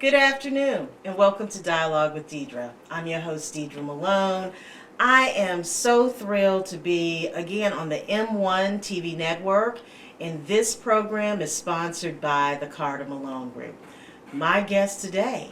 Good afternoon, and welcome to Dialogue with Deidre. I'm your host, Deidre Malone. I am so thrilled to be again on the M1 TV network, and this program is sponsored by the Carter Malone Group. My guest today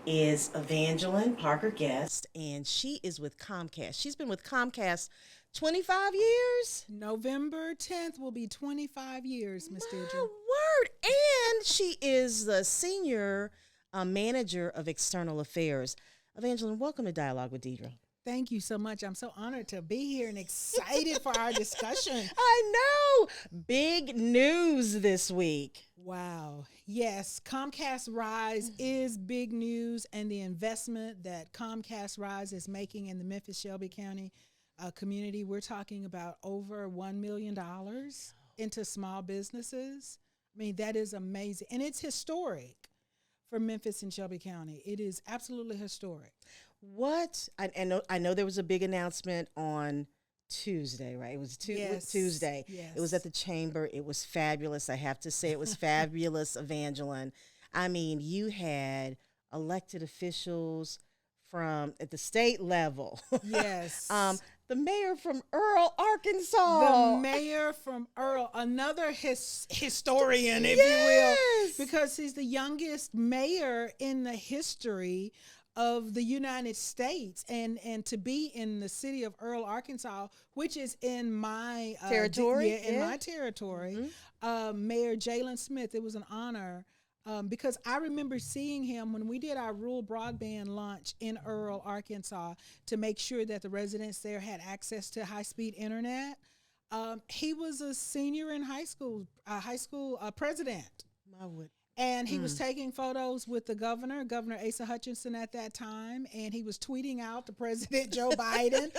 is Evangeline Parker Guest, and she is with Comcast. She's been with Comcast 25 years? November 10th will be 25 years, Miss Deidre. My word! And she is the senior manager of external affairs. Evangeline, welcome to Dialogue with Deidre. Thank you so much. I'm so honored to be here and excited for our discussion. I know! Big news this week. Wow. Yes, Comcast Rise is big news, and the investment that Comcast Rise is making in the Memphis Shelby County community, we're talking about over $1 million into small businesses. I mean, that is amazing. And it's historic for Memphis and Shelby County. It is absolutely historic. What? I know there was a big announcement on Tuesday, right? It was Tuesday. Yes. It was at the chamber. It was fabulous. I have to say it was fabulous, Evangeline. I mean, you had elected officials from at the state level. Yes. The mayor from Earl, Arkansas. The mayor from Earl, another historian, if Yes. you will, because he's the youngest mayor in the history of the United States, and to be in the city of Earl, Arkansas, which is in my territory. In my territory. Mayor Jalen Smith. It was an honor. Because I remember seeing him when we did our rural broadband launch in Earl, Arkansas, to make sure that the residents there had access to high-speed internet. He was a senior in high school president. And he was taking photos with the Governor Asa Hutchinson at that time, and he was tweeting out to President Joe Biden.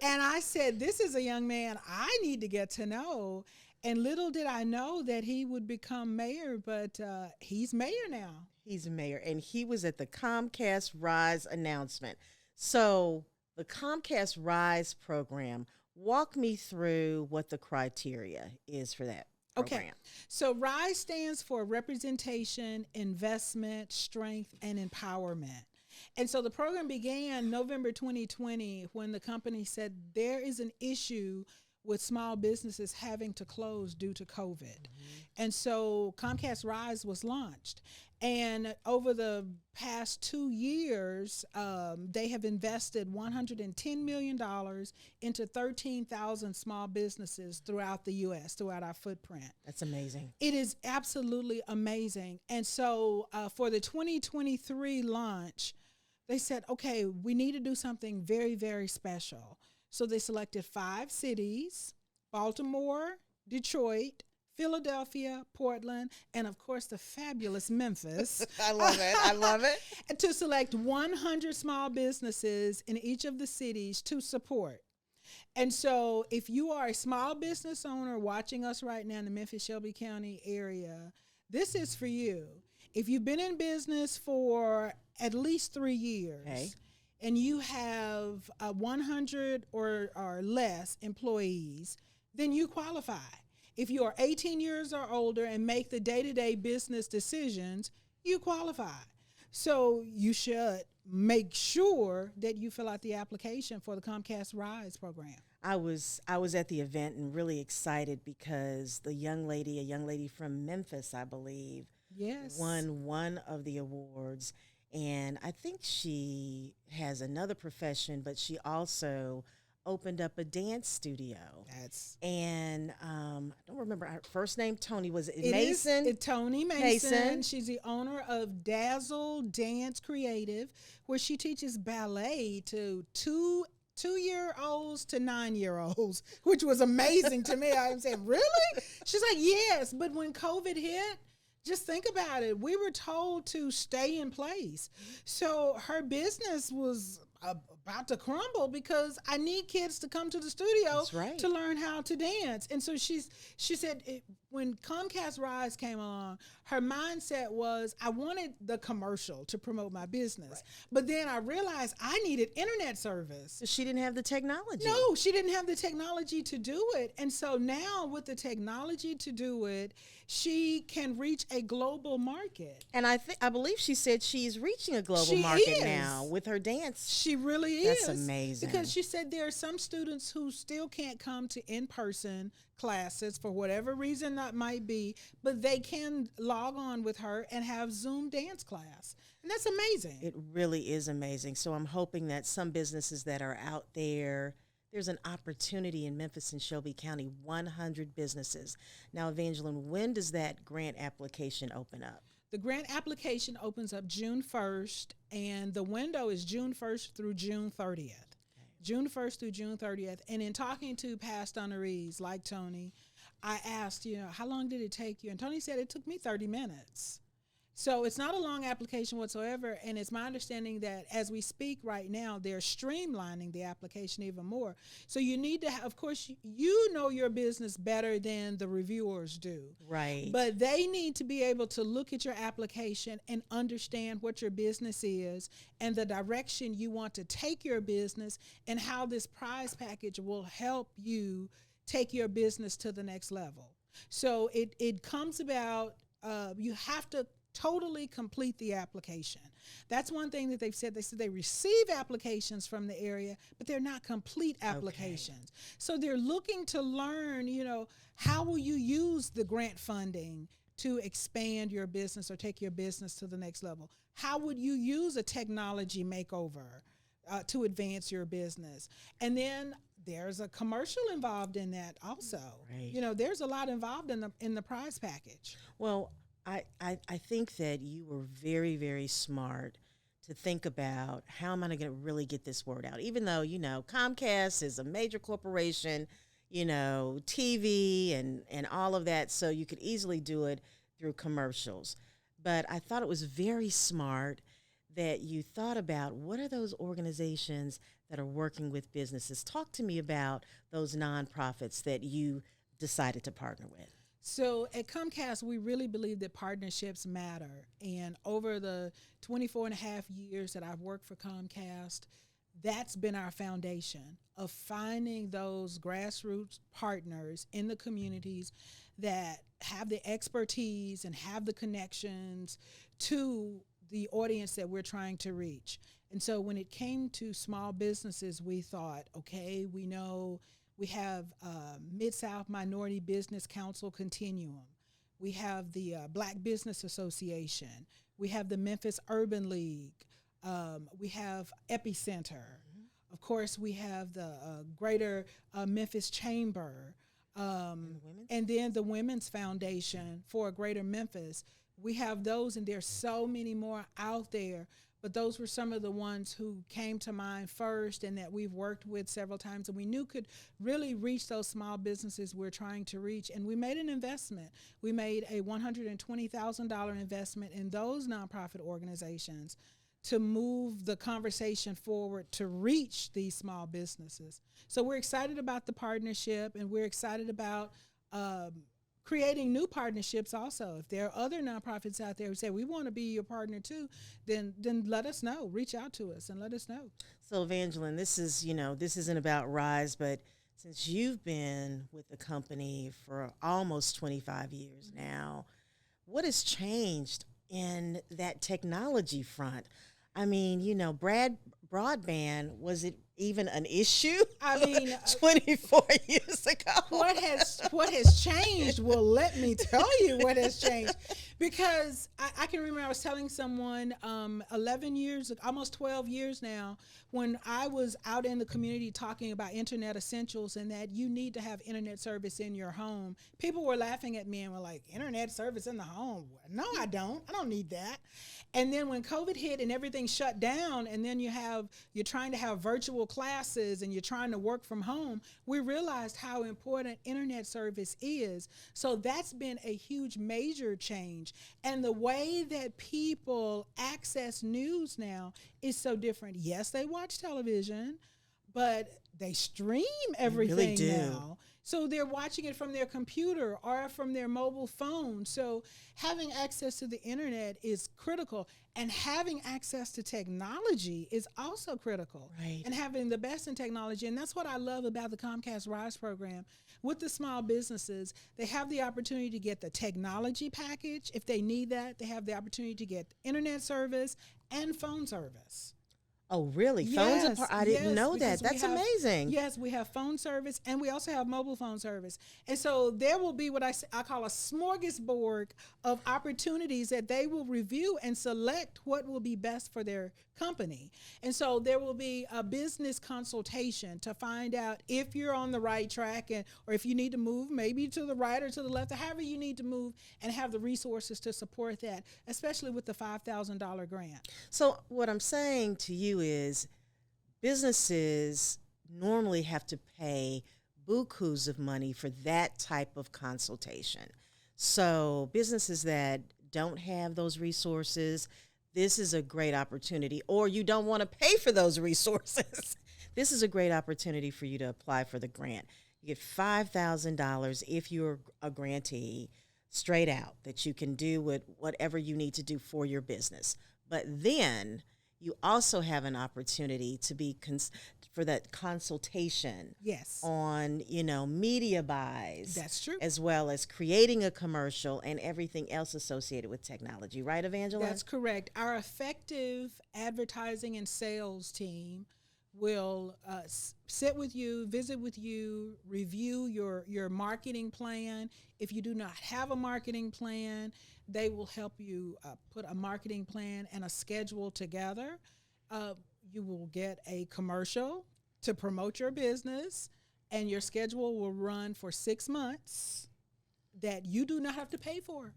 And I said, this is a young man I need to get to know. And little did I know that he would become mayor, but he's mayor now. He's mayor, and he was at the Comcast Rise announcement. So the Comcast Rise program, walk me through what the criteria is for that program. Okay, so RISE stands for Representation, Investment, Strength, and Empowerment. And so the program began November 2020 when the company said there is an issue with small businesses having to close due to COVID. And so Comcast Rise was launched. And over the past 2 years, they have invested $110 million into 13,000 small businesses throughout the U.S., throughout our footprint. That's amazing. It is absolutely amazing. And so for the 2023 launch, they said, okay, we need to do something very, very special. So they selected 5 cities: Baltimore, Detroit, Philadelphia, Portland, and of course the fabulous Memphis. I love it. To select 100 small businesses in each of the cities to support. And so if you are a small business owner watching us right now in the Memphis Shelby County area, this is for you. If you've been in business for at least 3 years, okay, and you have 100 or less employees, then you qualify. If you are 18 years or older and make the day-to-day business decisions, you qualify. So you should make sure that you fill out the application for the Comcast Rise program. I was at the event and really excited because a young lady from Memphis, I believe, yes, won one of the awards. And I think she has another profession, but she also opened up a dance studio. And I don't remember her first name. Tony, was it Mason? It's Tony Mason. She's the owner of Dazzle Dance Creative, where she teaches ballet to two-year-olds to 9-year-olds, which was amazing to me. I was saying, really? She's like, yes. But when COVID hit, just think about it. We were told to stay in place. So her business was about to crumble because I need kids to come to the studio That's right. to learn how to dance. And so she said when Comcast Rise came along, her mindset was I wanted the commercial to promote my business. Right. But then I realized I needed internet service. She didn't have the technology. No, she didn't have the technology to do it. And so now with the technology to do it, she can reach a global market. And I believe she said she's reaching a global market now with her dance. She really is. That's amazing. Because she said there are some students who still can't come to in-person classes for whatever reason that might be, but they can log on with her and have Zoom dance class. And that's amazing. It really is amazing. So I'm hoping that some businesses that are out there, there's an opportunity in Memphis and Shelby County, 100 businesses. Now, Evangeline, when does that grant application open up? The grant application opens up June 1st, and the window is June 1st through June 30th. June 1st through June 30th. And in talking to past honorees like Tony, I asked, how long did it take you? And Tony said it took me 30 minutes. So it's not a long application whatsoever, and it's my understanding that as we speak right now, they're streamlining the application even more. So you need to have, of course, you know your business better than the reviewers do. Right. But they need to be able to look at your application and understand what your business is and the direction you want to take your business and how this prize package will help you take your business to the next level. So it comes about, you have to totally complete the application. That's one thing that they've said. They said they receive applications from the area, but they're not complete applications. Okay. So they're looking to learn, how will you use the grant funding to expand your business or take your business to the next level? How would you use a technology makeover to advance your business? And then there's a commercial involved in that also. Right. There's a lot involved in the prize package. Well, I think that you were very, very smart to think about how am I going to really get this word out? Even though, Comcast is a major corporation, TV and all of that, so you could easily do it through commercials. But I thought it was very smart that you thought about what are those organizations that are working with businesses. Talk to me about those nonprofits that you decided to partner with. So at Comcast, we really believe that partnerships matter. And over the 24 and a half years that I've worked for Comcast, that's been our foundation of finding those grassroots partners in the communities that have the expertise and have the connections to the audience that we're trying to reach. And so when it came to small businesses, we thought, okay, we know we have Mid-South Minority Business Council Continuum. We have the Black Business Association. We have the Memphis Urban League. We have Epicenter. Mm-hmm. Of course, we have the Greater Memphis Chamber. And then the Women's Foundation for Greater Memphis. We have those, and there's so many more out there. But those were some of the ones who came to mind first and that we've worked with several times and we knew could really reach those small businesses we're trying to reach. And we made an investment. We made a $120,000 investment in those nonprofit organizations to move the conversation forward to reach these small businesses. So we're excited about the partnership, and we're excited about creating new partnerships also. If there are other nonprofits out there who say, we want to be your partner too, then let us know. Reach out to us and let us know. So Evangeline, this isn't about Rise, but since you've been with the company for almost 25 years now, what has changed in that technology front? I mean, broadband, was it even an issue? I mean, 24 years ago. What has changed? Well, let me tell you what has changed. Because I can remember I was telling someone 11 years, almost 12 years now, when I was out in the community talking about internet essentials and that you need to have internet service in your home. People were laughing at me and were like, internet service in the home? No, I don't. I don't need that. And then when COVID hit and everything shut down, and then you're trying to have virtual classes and you're trying to work from home, we realized how important internet service is. So that's been a huge major change. And the way that people access news now is so different. Yes, they watch television, but they stream everything really do. now. So they're watching it from their computer or from their mobile phone. So having access to the internet is critical. And having access to technology is also critical. Right. And having the best in technology. And that's what I love about the Comcast Rise program. With the small businesses, they have the opportunity to get the technology package. If they need that, they have the opportunity to get internet service and phone service. Oh, really? Yes, Phones apart? I didn't know that. That's amazing. Yes, we have phone service, and we also have mobile phone service. And so there will be what I call a smorgasbord of opportunities that they will review and select what will be best for their company. And so there will be a business consultation to find out if you're on the right track or if you need to move maybe to the right or to the left, or however you need to move, and have the resources to support that, especially with the $5,000 grant. So what I'm saying to you is businesses normally have to pay bukus of money for that type of consultation. So businesses that don't have those resources, this is a great opportunity. Or you don't want to pay for those resources. This is a great opportunity for you to apply for the grant. You get $5,000 if you're a grantee, straight out, that you can do with whatever you need to do for your business. But then you also have an opportunity to be for that consultation. Yes. On, media buys. That's true. As well as creating a commercial and everything else associated with technology. Right, Evangeline? That's correct. Our effective advertising and sales team will sit with you, visit with you, review your marketing plan. If you do not have a marketing plan, they will help you put a marketing plan and a schedule together. You will get a commercial to promote your business, and your schedule will run for 6 months that you do not have to pay for.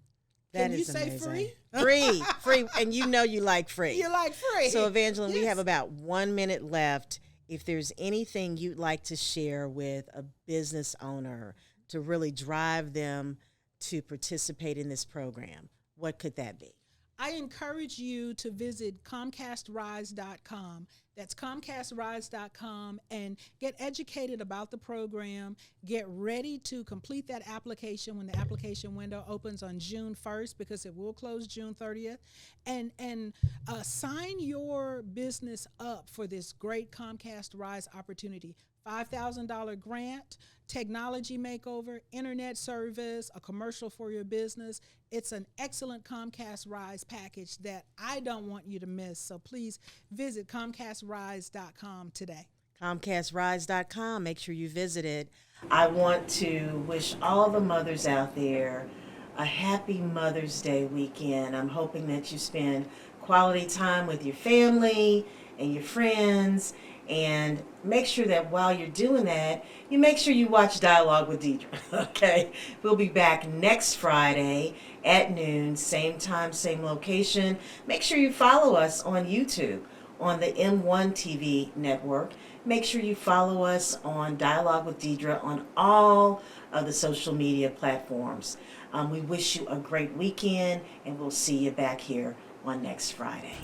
That Can is you say amazing. free? Free, and you like free. You like free. So, Evangeline, Yes. we have about 1 minute left. If there's anything you'd like to share with a business owner to really drive them to participate in this program, what could that be? I encourage you to visit ComcastRise.com. That's ComcastRise.com, and get educated about the program. Get ready to complete that application when the application window opens on June 1st, because it will close June 30th. And sign your business up for this great Comcast Rise opportunity. $5,000 grant, technology makeover, internet service, a commercial for your business. It's an excellent Comcast Rise package that I don't want you to miss. So please visit ComcastRise.com today. ComcastRise.com. Make sure you visit it. I want to wish all the mothers out there a happy Mother's Day weekend. I'm hoping that you spend quality time with your family and your friends. And make sure that while you're doing that, you make sure you watch Dialogue with Deidre, okay? We'll be back next Friday at noon, same time, same location. Make sure you follow us on YouTube, on the M1 TV network. Make sure you follow us on Dialogue with Deidre on all of the social media platforms. We wish you a great weekend, and we'll see you back here on next Friday.